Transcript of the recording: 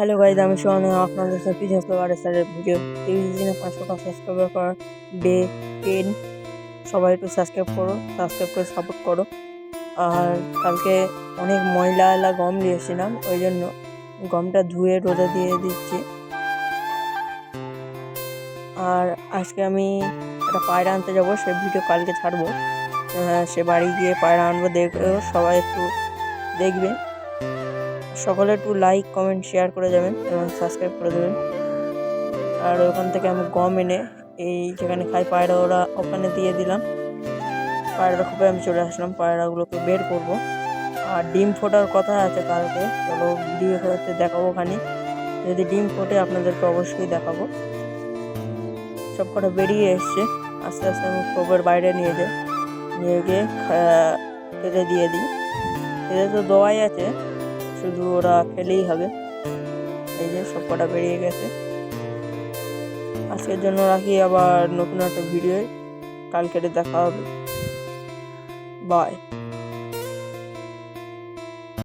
Hello guys, আমি সোহান আপনাদের সাথে স্যারের ভিডিও টেলিভিশনে 500টা সাবস্ক্রাইবার করার ডে 10। সবাই একটু সাবস্ক্রাইব করে সাপোর্ট করো। আর কালকে অনেক ময়লা গম নিয়েছিলাম, ওই জন্য গমটা ধুয়ে রোদে দিয়ে দিচ্ছি। আর আজকে আমি একটা পায়রা আনতে যাবো, সে ভিডিও কালকে ছাড়বো। সে বাড়ি গিয়ে পায়রা আনবো, দেখো সবাই একটু দেখবে। সকলে একটু লাইক কমেন্ট শেয়ার করে যাবেন এবং সাবস্ক্রাইব করে দেবেন। আর ওখান থেকে আমি গম এনে এই যেখানে খাই পায়রা, ওরা ওখানে দিয়ে দিলাম। পায়রা খুবই আমি চলে আসলাম, পায়রাগুলোকে বের করব। আর ডিম ফোটার কথা আছে কালকে, চলো ভিডিও হতে দেখাবো ওখানে। যদি ডিম ফোটে আপনাদেরকে অবশ্যই দেখাবো। সব কটা বেরিয়ে এসছে, আস্তে আস্তে আমি খোপের বাইরে নিয়ে গিয়ে খেতে দিয়ে দিই। খেতে তো দেওয়াই আছে, শুধু ওরা খেলেই হবে। এই যে সব কটা বেরিয়ে গেছে। আজকের জন্য রাখি, আবার নতুন একটা ভিডিও কালকে দেখা হবে। বাই।